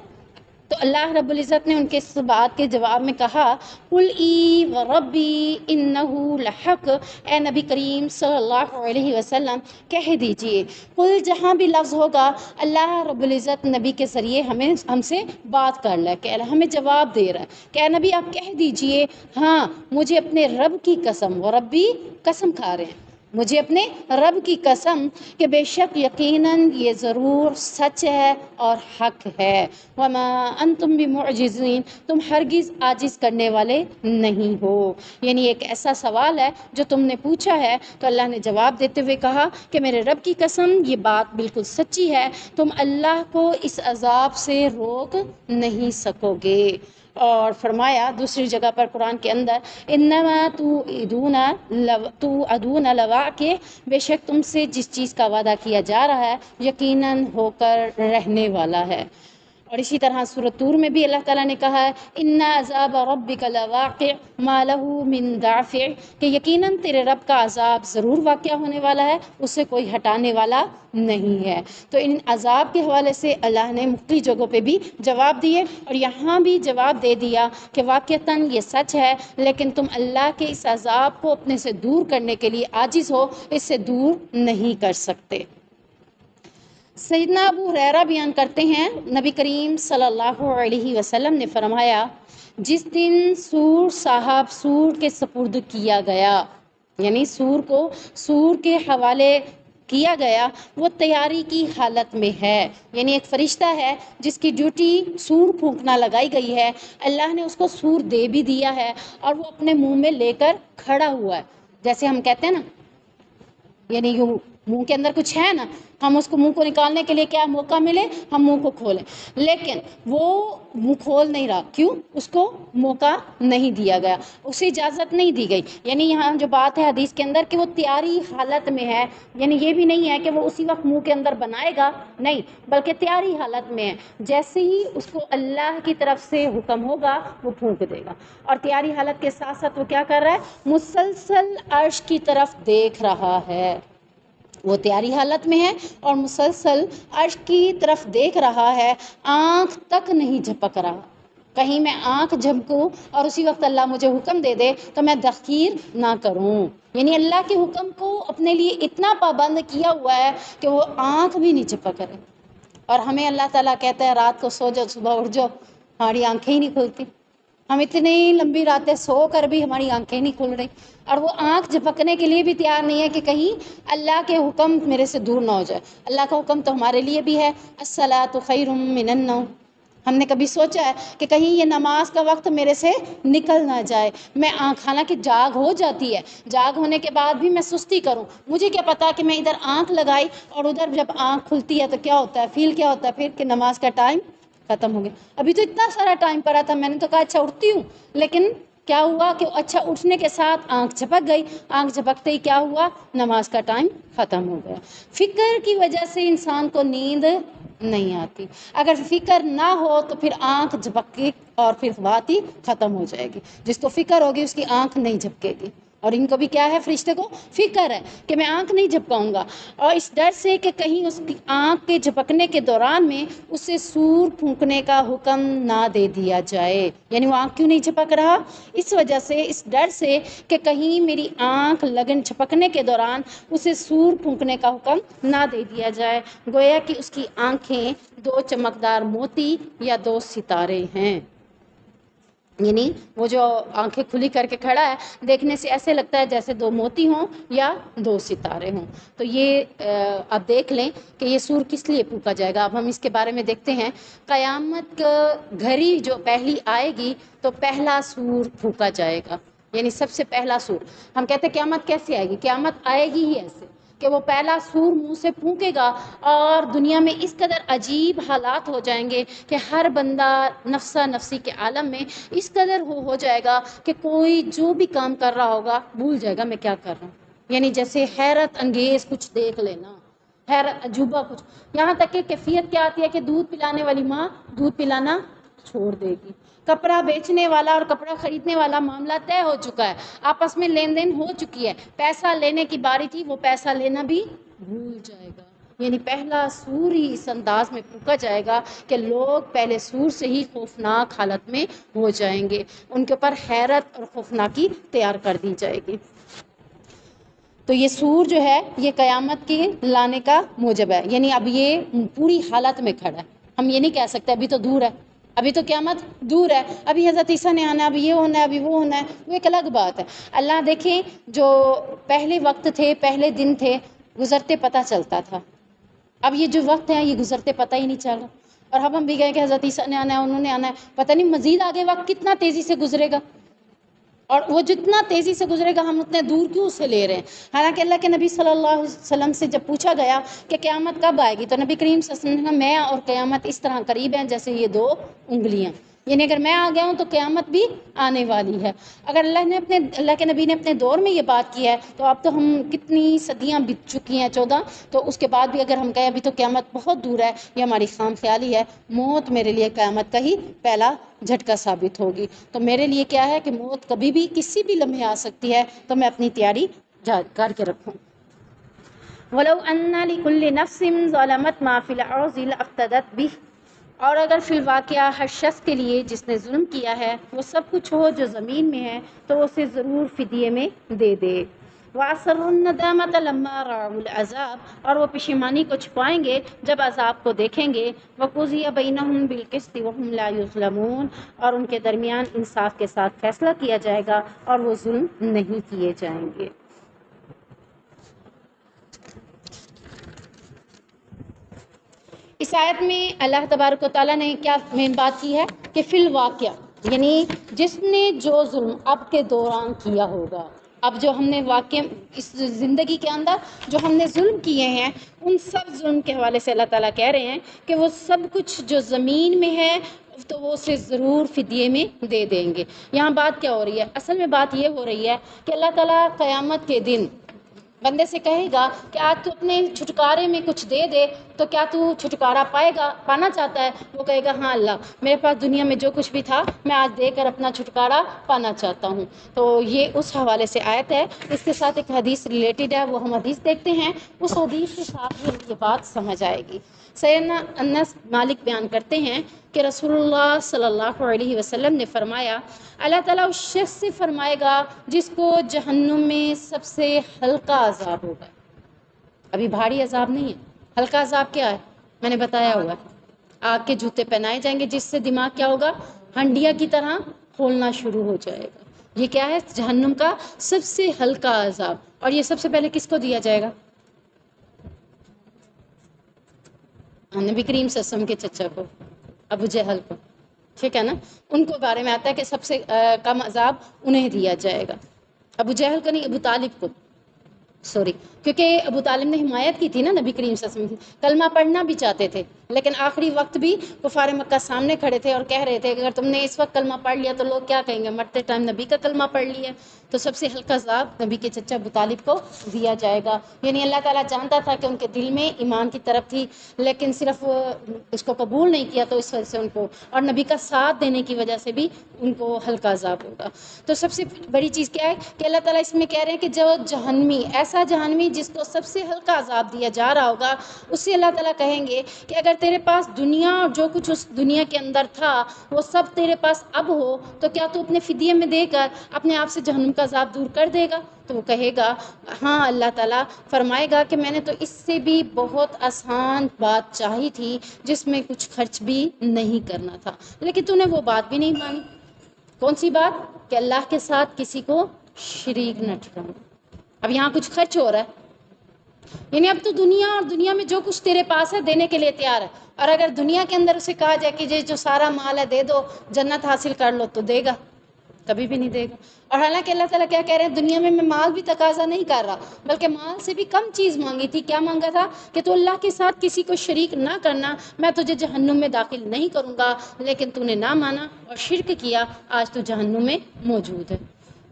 تو اللہ رب العزت نے ان کے اس بات کے جواب میں کہا قل ای وربی انہ لحق، اے نبی کریم صلی اللہ علیہ وسلم کہہ دیجئے، قل جہاں بھی لفظ ہوگا اللہ رب العزت نبی کے ذریعے ہم سے بات کر رہا ہے کہ ہمیں جواب دے رہا ہے کہ اے نبی آپ کہہ دیجئے ہاں مجھے اپنے رب کی قسم، وربی قسم کھا رہے ہیں، مجھے اپنے رب کی قسم کہ بے شک یقیناً یہ ضرور سچ ہے اور حق ہے. وما انتم بمعجزین، تم ہرگز عاجز کرنے والے نہیں ہو. یعنی ایک ایسا سوال ہے جو تم نے پوچھا ہے تو اللہ نے جواب دیتے ہوئے کہا کہ میرے رب کی قسم یہ بات بالکل سچی ہے، تم اللہ کو اس عذاب سے روک نہیں سکو گے. اور فرمایا دوسری جگہ پر قرآن کے اندر انما توعدون لواقع، بے شک تم سے جس چیز کا وعدہ کیا جا رہا ہے یقیناً ہو کر رہنے والا ہے. اور اسی طرح سورۃ طور میں بھی اللہ تعالیٰ نے کہا ہے ان عذاب ربک لواقع ما له من دافع، کہ یقیناً تیرے رب کا عذاب ضرور واقع ہونے والا ہے، اس سے کوئی ہٹانے والا نہیں ہے. تو ان عذاب کے حوالے سے اللہ نے مختلف جگہوں پہ بھی جواب دیے اور یہاں بھی جواب دے دیا کہ واقعتاً یہ سچ ہے لیکن تم اللہ کے اس عذاب کو اپنے سے دور کرنے کے لیے عاجز ہو، اس سے دور نہیں کر سکتے. سیدنا ابو ہریرہ بیان کرتے ہیں نبی کریم صلی اللہ علیہ وسلم نے فرمایا جس دن سور صاحب سور کے سپرد کیا گیا، یعنی سور کو سور کے حوالے کیا گیا، وہ تیاری کی حالت میں ہے. یعنی ایک فرشتہ ہے جس کی ڈیوٹی سور پھونکنا لگائی گئی ہے، اللہ نے اس کو سور دے بھی دیا ہے اور وہ اپنے منہ میں لے کر کھڑا ہوا ہے. جیسے ہم کہتے ہیں نا، یعنی یوں منہ کے اندر کچھ ہے نا، ہم اس کو منہ کو نکالنے کے لیے کیا موقع ملے ہم منہ کو کھولیں، لیکن وہ منہ کھول نہیں رہا. کیوں؟ اس کو موقع نہیں دیا گیا، اسے اجازت نہیں دی گئی. یعنی یہاں جو بات ہے حدیث کے اندر کہ وہ تیاری حالت میں ہے، یعنی یہ بھی نہیں ہے کہ وہ اسی وقت منہ کے اندر بنائے گا، نہیں، بلکہ تیاری حالت میں ہے. جیسے ہی اس کو اللہ کی طرف سے حکم ہوگا وہ پھونک دے گا. اور تیاری حالت کے ساتھ ساتھ وہ کیا کر رہا ہے؟ مسلسل عرش کی طرف دیکھ رہا ہے. وہ تیاری حالت میں ہے اور مسلسل عرش کی طرف دیکھ رہا ہے، آنکھ تک نہیں جھپک رہا. کہیں میں آنکھ جھپکوں اور اسی وقت اللہ مجھے حکم دے دے تو میں تاخیر نہ کروں. یعنی اللہ کے حکم کو اپنے لیے اتنا پابند کیا ہوا ہے کہ وہ آنکھ بھی نہیں جھپک رہے. اور ہمیں اللہ تعالیٰ کہتا ہے رات کو سو جاؤ صبح اٹھ جاؤ، ہماری آنکھیں ہی نہیں کھلتی. ہم اتنی لمبی راتیں سو کر بھی ہماری آنکھیں نہیں کھل رہی، اور وہ آنکھ جھپکنے کے لیے بھی تیار نہیں ہے کہ کہیں اللہ کے حکم میرے سے دور نہ ہو جائے۔ اللہ کا حکم تو ہمارے لیے بھی ہے، الصلاۃ خیر من النوم۔ ہم نے کبھی سوچا ہے کہ کہیں یہ نماز کا وقت میرے سے نکل نہ جائے، میں آنکھ، حالانکہ جاگ ہو جاتی ہے، جاگ ہونے کے بعد بھی میں سستی کروں، مجھے کیا پتا کہ میں ادھر آنکھ لگائی اور ادھر جب آنکھ کھلتی ہے تو کیا ہوتا ہے، فیل کیا ہوتا ہے پھر کہ نماز کا ٹائم ختم ہو گیا۔ ابھی تو اتنا سارا ٹائم پڑا تھا، میں نے تو کہا اچھا اٹھتی ہوں، لیکن کیا ہوا کہ اچھا اٹھنے کے ساتھ آنکھ جھپک گئی، آنکھ جھپکتے ہی کیا ہوا، نماز کا ٹائم ختم ہو گیا۔ فکر کی وجہ سے انسان کو نیند نہیں آتی، اگر فکر نہ ہو تو پھر آنکھ جھپک کے اور پھر بات ہی ختم ہو جائے گی۔ جس کو فکر ہوگی اس کی آنکھ نہیں جھپکے گی، اور ان کو بھی کیا ہے، فرشتے کو فکر ہے کہ میں آنکھ نہیں جھپکاؤں گا، اور اس ڈر سے کہ کہیں اس کی آنکھ کے جھپکنے کے دوران میں اسے سور پھونکنے کا حکم نہ دے دیا جائے۔ یعنی وہ آنکھ کیوں نہیں جھپک رہا، اس وجہ سے، اس ڈر سے کہ کہیں میری آنکھ لگن جھپکنے کے دوران اسے سور پھونکنے کا حکم نہ دے دیا جائے، گویا کہ اس کی آنکھیں دو چمکدار موتی یا دو ستارے ہیں۔ یعنی وہ جو آنکھیں کھلی کر کے کھڑا ہے، دیکھنے سے ایسے لگتا ہے جیسے دو موتی ہوں یا دو ستارے ہوں۔ تو یہ آپ دیکھ لیں کہ یہ سور کس لیے پھونکا جائے گا۔ اب ہم اس کے بارے میں دیکھتے ہیں۔ قیامت کا گھڑی جو پہلی آئے گی تو پہلا سور پھونکا جائے گا، یعنی سب سے پہلا سور۔ ہم کہتے ہیں قیامت کیسے آئے گی، قیامت آئے گی ہی ایسے کہ وہ پہلا سور منہ سے پھونکے گا، اور دنیا میں اس قدر عجیب حالات ہو جائیں گے کہ ہر بندہ نفسا نفسی کے عالم میں اس قدر ہو جائے گا کہ کوئی جو بھی کام کر رہا ہوگا بھول جائے گا میں کیا کر رہا ہوں۔ یعنی جیسے حیرت انگیز کچھ دیکھ لینا، حیرت عجوبہ کچھ، یہاں تک کہ کیفیت کیا آتی ہے کہ دودھ پلانے والی ماں دودھ پلانا چھوڑ دے گی، کپڑا بیچنے والا اور کپڑا خریدنے والا معاملہ طے ہو چکا ہے، آپس میں لین دین ہو چکی ہے، پیسہ لینے کی باری تھی، وہ پیسہ لینا بھی بھول جائے گا۔ یعنی پہلا سور ہی اس انداز میں پھونکا جائے گا کہ لوگ پہلے سور سے ہی خوفناک حالت میں ہو جائیں گے، ان کے اوپر حیرت اور خوفناکی تیار کر دی جائے گی۔ تو یہ سور جو ہے یہ قیامت کے لانے کا موجب ہے، یعنی اب یہ پوری حالت میں کھڑا ہے، ہم یہ نہیں کہہ سکتے ابھی تو دور ہے، ابھی تو قیامت دور ہے، ابھی حضرت عیسیٰ نے آنا ہے، ابھی یہ ہونا ہے، ابھی وہ ہونا ہے، وہ ایک الگ بات ہے۔ اللہ دیکھیں جو پہلے وقت تھے، پہلے دن تھے، گزرتے پتہ چلتا تھا، اب یہ جو وقت ہے یہ گزرتے پتہ ہی نہیں چل رہا، اور اب ہم بھی گئے کہ حضرت عیسیٰ نے آنا ہے، انہوں نے آنا ہے، پتہ نہیں مزید آگے وقت کتنا تیزی سے گزرے گا، اور وہ جتنا تیزی سے گزرے گا ہم اتنے دور کیوں اسے لے رہے ہیں۔ حالانکہ اللہ کے نبی صلی اللہ علیہ وسلم سے جب پوچھا گیا کہ قیامت کب آئے گی تو نبی کریم صلی اللہ علیہ وسلم نے کہا میں اور قیامت اس طرح قریب ہیں جیسے یہ دو انگلیاں، یعنی اگر میں آ گیا ہوں تو قیامت بھی آنے والی ہے۔ اگر اللہ کے نبی نے اپنے دور میں یہ بات کی ہے تو اب تو ہم کتنی صدیاں بیت چکی ہیں، 14، تو اس کے بعد بھی اگر ہم کہیں ابھی تو قیامت بہت دور ہے، یہ ہماری خام خیالی ہے۔ موت میرے لیے قیامت کا ہی پہلا جھٹکا ثابت ہوگی، تو میرے لیے کیا ہے کہ موت کبھی بھی کسی بھی لمحے آ سکتی ہے، تو میں اپنی تیاری کر کے رکھوں۔ وَلَوْ أَنَّ لِكُلِّ نَفْسٍ ظَلَمَتْ مَا فِي الْأَرْضِ لَافْتَدَتْ بِهِ، اور اگر فی الواقعہ ہر شخص کے لیے جس نے ظلم کیا ہے وہ سب کچھ ہو جو زمین میں ہے تو اسے ضرور فدیے میں دے دے۔ وَأَسَرُّوا النَّدَامَةَ لَمَّا رَأَوُا الْعَذَابَ، اور وہ پشیمانی کو چھپائیں گے جب عذاب کو دیکھیں گے۔ وَقُضِيَ بَيْنَهُم بِالْقِسْطِ وَهُمْ لَا يُظْلَمُونَ، اور ان کے درمیان انصاف کے ساتھ فیصلہ کیا جائے گا اور وہ ظلم نہیں کیے جائیں گے۔ اس آیت میں اللہ تبارک و تعالیٰ نے کیا مین بات کی ہے کہ فی الواقعہ، یعنی جس نے جو ظلم اب کے دوران کیا ہوگا، اب جو ہم نے واقع اس زندگی کے اندر جو ہم نے ظلم کیے ہیں ان سب ظلم کے حوالے سے اللہ تعالیٰ کہہ رہے ہیں کہ وہ سب کچھ جو زمین میں ہے تو وہ اسے ضرور فدیے میں دے دیں گے۔ یہاں بات کیا ہو رہی ہے، اصل میں بات یہ ہو رہی ہے کہ اللہ تعالیٰ قیامت کے دن بندے سے کہے گا کہ آج تو اپنے چھٹکارے میں کچھ دے دے، تو کیا تو چھٹکارا پانا چاہتا ہے؟ وہ کہے گا ہاں اللہ، میرے پاس دنیا میں جو کچھ بھی تھا میں آج دے کر اپنا چھٹکارا پانا چاہتا ہوں۔ تو یہ اس حوالے سے آیت ہے، اس کے ساتھ ایک حدیث ریلیٹڈ ہے، وہ ہم حدیث دیکھتے ہیں، اس حدیث کے ساتھ یہ بات سمجھ آئے گی۔ سیدنا انس مالک بیان کرتے ہیں کہ رسول اللہ صلی اللہ علیہ وسلم نے فرمایا، اللہ تعالیٰ اس شخص سے فرمائے گا جس کو جہنم میں سب سے ہلکا عذاب ہوگا۔ ابھی بھاری عذاب نہیں ہے، ہلکا عذاب کیا ہے میں نے بتایا ہوا ہے، آگ کے جوتے پہنائے جائیں گے جس سے دماغ کیا ہوگا، ہنڈیا کی طرح کھولنا شروع ہو جائے گا۔ یہ کیا ہے؟ جہنم کا سب سے ہلکا عذاب، اور یہ سب سے پہلے کس کو دیا جائے گا؟ نبی کریم صلی اللہ علیہ وسلم کے چچا کو، ابو جہل کو، ٹھیک ہے نا؟ ان کو بارے میں آتا ہے کہ سب سے کم عذاب انہیں دیا جائے گا، ابو جہل کو نہیں، ابو طالب کو، سوری، کیونکہ ابو طالب نے حمایت کی تھی نا نبی کریم صلی اللہ علیہ وسلم کی، کلمہ پڑھنا بھی چاہتے تھے، لیکن آخری وقت بھی کفار مکہ سامنے کھڑے تھے اور کہہ رہے تھے کہ اگر تم نے اس وقت کلمہ پڑھ لیا تو لوگ کیا کہیں گے، مرتے ٹائم نبی کا کلمہ پڑھ لیا۔ تو سب سے ہلکا عذاب نبی کے چچا ابو طالب کو دیا جائے گا، یعنی اللہ تعالیٰ جانتا تھا کہ ان کے دل میں ایمان کی طرف تھی، لیکن صرف اس کو قبول نہیں کیا، تو اس وجہ سے ان کو، اور نبی کا ساتھ دینے کی وجہ سے بھی ان کو ہلکا عذاب ہوگا۔ تو سب سے بڑی چیز کیا ہے کہ اللہ تعالیٰ اس میں کہہ رہے ہیں کہ جو جہنمی، ایسا جہنمی جس کو سب سے ہلکا عذاب دیا جا رہا ہوگا، اس سے اللہ تعالیٰ کہیں گے کہ اگر تیرے پاس دنیا اور جو کچھ اس دنیا کے اندر تھا وہ سب تیرے پاس اب ہو، تو کیا تو اپنے فدیے میں دے کر اپنے آپ سے جہنم کا عذاب دور کر دے گا؟ تو وہ کہے گا ہاں، اللہ تعالیٰ فرمائے گا کہ میں نے تو اس سے بھی بہت آسان بات چاہی تھی جس میں کچھ خرچ بھی نہیں کرنا تھا، لیکن تو نے وہ بات بھی نہیں مانی۔ کون سی بات؟ کہ اللہ کے ساتھ کسی کو شریک نہ ٹھہرانا۔ اب یہاں کچھ خرچ ہو رہا ہے، یعنی اب تو دنیا اور دنیا میں جو کچھ تیرے پاس ہے دینے کے لیے تیار ہے، اور اگر دنیا کے اندر اسے کہا جائے کہ یہ جو سارا مال ہے دے دو، جنت حاصل کر لو، تو دے گا؟ کبھی بھی نہیں دے گا۔ اور حالانکہ اللہ تعالیٰ کیا کہہ رہے ہیں، دنیا میں مال بھی تقاضا نہیں کر رہا، بلکہ مال سے بھی کم چیز مانگی تھی۔ کیا مانگا تھا؟ کہ تو اللہ کے ساتھ کسی کو شریک نہ کرنا، میں تجھے جہنم میں داخل نہیں کروں گا، لیکن تو نے نہ مانا اور شرک کیا، آج تو جہنم میں موجود ہے۔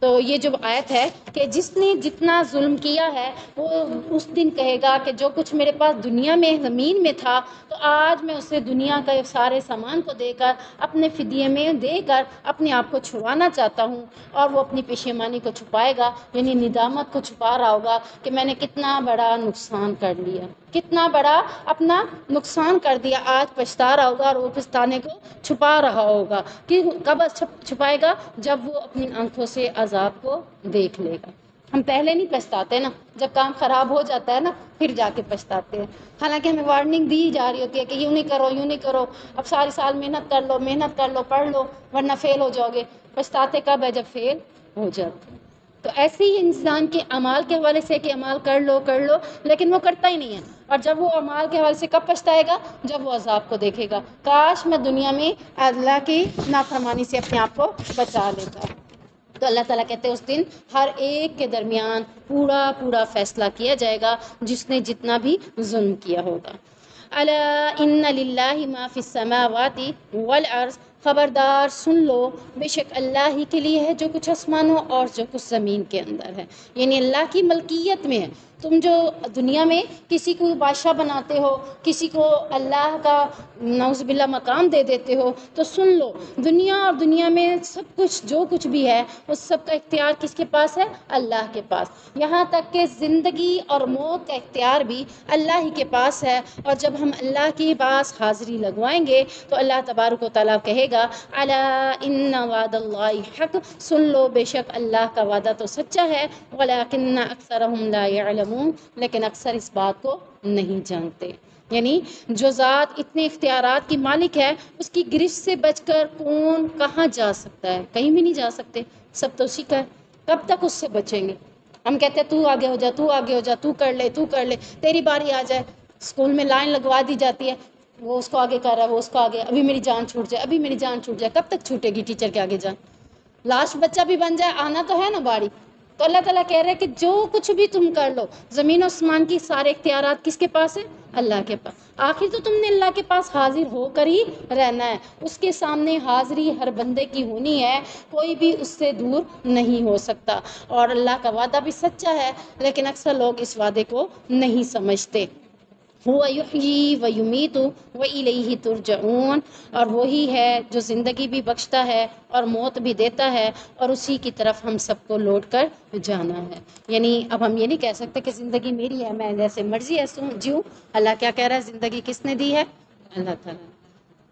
تو یہ جو آیت ہے کہ جس نے جتنا ظلم کیا ہے وہ اس دن کہے گا کہ جو کچھ میرے پاس دنیا میں زمین میں تھا، تو آج میں اسے دنیا کے سارے سامان کو دے کر، اپنے فدیے میں دے کر اپنے آپ کو چھڑوانا چاہتا ہوں، اور وہ اپنی پشیمانی کو چھپائے گا، یعنی ندامت کو چھپا رہا ہوگا کہ میں نے کتنا بڑا نقصان کر لیا، کتنا بڑا اپنا نقصان کر دیا، آج پچھتا رہا ہوگا، اور وہ پچھتانے کو چھپا رہا ہوگا۔ کہ کب چھپائے گا؟ جب وہ اپنی آنکھوں سے عذاب کو دیکھ لے گا۔ ہم پہلے نہیں پچھتاتے نا، جب کام خراب ہو جاتا ہے نا پھر جا کے پچھتاتے ہیں، حالانکہ ہمیں وارننگ دی جا رہی ہوتی ہے کہ یوں نہیں کرو، یوں نہیں کرو، اب ساری سال محنت کر لو، محنت کر لو، پڑھ لو، ورنہ فیل ہو جاؤ گے۔ پچھتاتے کب ہے؟ جب فیل ہو جاتے ہیں۔ تو ایسے ہی انسان کے اعمال کے حوالے سے کہ اعمال کر لو کر لو، لیکن وہ کرتا ہی نہیں ہے، اور جب وہ اعمال کے حوالے سے کب پچھتائے گا؟ جب وہ عذاب کو دیکھے گا، کاش میں دنیا میں اللہ کی نافرمانی سے اپنے آپ کو بچا لیتا۔ تو اللہ تعالیٰ کہتے ہیں اس دن ہر ایک کے درمیان پورا پورا فیصلہ کیا جائے گا جس نے جتنا بھی ظلم کیا ہوگا۔ الا ان للہ ما فی السماوات والارض، خبردار سن لو، بے شک اللہ ہی کے لیے ہے جو کچھ آسمانوں اور جو کچھ زمین کے اندر ہے، یعنی اللہ کی ملکیت میں ہے۔ تم جو دنیا میں کسی کو بادشاہ بناتے ہو، کسی کو اللہ کا نعوذ باللہ مقام دے دیتے ہو، تو سن لو، دنیا اور دنیا میں سب کچھ جو کچھ بھی ہے اس سب کا اختیار کس کے پاس ہے؟ اللہ کے پاس۔ یہاں تک کہ زندگی اور موت کا اختیار بھی اللہ ہی کے پاس ہے، اور جب ہم اللہ کے پاس حاضری لگوائیں گے تو اللہ تبارک و تعالیٰ کہے گا الا ان وعد اللہ حق، سن لو، بے شک اللہ کا وعدہ تو سچا ہے، ولکن اکثرهم لا يعلمون، لیکن اکثر اس بات کو نہیں جانتے۔ یعنی جو ذات اتنے اختیارات کی مالک ہے، اس کی گرفت سے بچ کر کون کہاں جا سکتا ہے؟ کہیں بھی نہیں جا سکتے، سب تو اسی کا ہے، کب تک اس سے بچیں گے؟ ہم کہتے ہیں تو آگے ہو جا، تو آگے ہو جا، تو کر لے، تو کر لے، تیری باری آ جائے، اسکول میں لائن لگوا دی جاتی ہے، وہ اس کو آگے کر رہا ہے، وہ اس کو آگے، ابھی میری جان چھوٹ جائے، ابھی میری جان چھوٹ جائے، کب تک چھوٹے گی ٹیچر کے آگے جان؟ لاسٹ بچہ بھی بن جائے، آنا تو ہے نا باری۔ تو اللہ تعالیٰ کہہ رہے ہیں کہ جو کچھ بھی تم کر لو، زمین و آسمان کی سارے اختیارات کس کے پاس ہے؟ اللہ کے پاس۔ آخر تو تم نے اللہ کے پاس حاضر ہو کر ہی رہنا ہے، اس کے سامنے حاضری ہر بندے کی ہونی ہے، کوئی بھی اس سے دور نہیں ہو سکتا۔ اور اللہ کا وعدہ بھی سچا ہے، لیکن اکثر لوگ اس وعدے کو نہیں سمجھتے۔ هو یحیی و یمیت و الیہ ترجعون، اور وہی ہے جو زندگی بھی بخشتا ہے اور موت بھی دیتا ہے، اور اسی کی طرف ہم سب کو لوٹ کر جانا ہے۔ یعنی اب ہم یہ نہیں کہہ سکتے کہ زندگی میری ہے، میں جیسے مرضی ایسے جیوں۔ اللہ کیا کہہ رہا ہے؟ زندگی کس نے دی ہے؟ اللہ تعالیٰ۔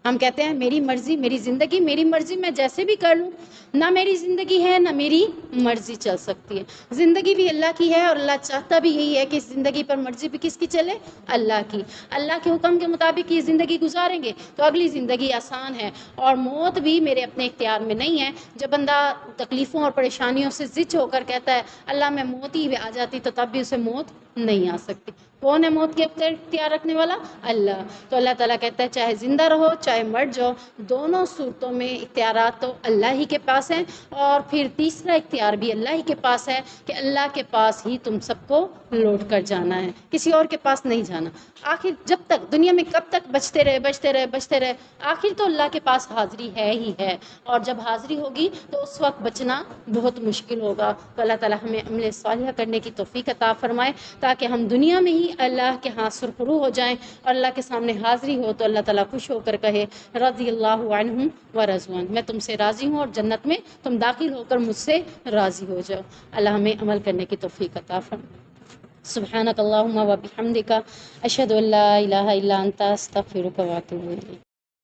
ہم کہتے ہیں میری مرضی، میری زندگی، میری مرضی، میں جیسے بھی کر لوں، نہ میری زندگی ہے نہ میری مرضی چل سکتی ہے. زندگی بھی اللہ کی ہے اور اللہ چاہتا بھی یہی ہے کہ اس زندگی پر مرضی بھی کس کی چلے؟ اللہ کی. اللہ کے حکم کے مطابق یہ زندگی گزاریں گے تو اگلی زندگی آسان ہے. اور موت بھی میرے اپنے اختیار میں نہیں ہے. جب بندہ تکلیفوں اور پریشانیوں سے زچ ہو کر کہتا ہے اللہ میں موت ہی آ جاتی تو تب بھی اسے موت نہیں آ سکتی. کون ہے موت کے اختیار رکھنے والا؟ اللہ. تو اللہ تعالیٰ کہتا ہے چاہے زندہ رہو چاہے مر جاؤ، دونوں صورتوں میں اختیارات تو اللہ ہی کے پاس ہیں. اور پھر تیسرا اختیار بھی اللہ ہی کے پاس ہے کہ اللہ کے پاس ہی تم سب کو لوٹ کر جانا ہے، کسی اور کے پاس نہیں جانا. آخر جب تک دنیا میں کب تک بچتے رہے، آخر تو اللہ کے پاس حاضری ہے ہی ہے. اور جب حاضری ہوگی تو اس وقت بچنا بہت مشکل ہوگا. تو اللہ تعالیٰ ہمیں عمل صالحہ کرنے کی توفیق عطا فرمائے تاکہ ہم دنیا میں ہی اللہ کے ہاں سرخرو ہو جائیں اور اللہ کے سامنے حاضری ہو تو اللہ تعالیٰ خوش ہو کر کہے رضی اللہ عنہم ورضوا عنہ، میں تم سے راضی ہوں اور جنت میں تم داخل ہو کر مجھ سے راضی ہو جاؤ. اللہ ہمیں عمل کرنے کی توفیق عطا فرمائے. سبحانک اللہم و بحمدک اشہد ان لا الہ الا انت استغفرک و اتوب الیک.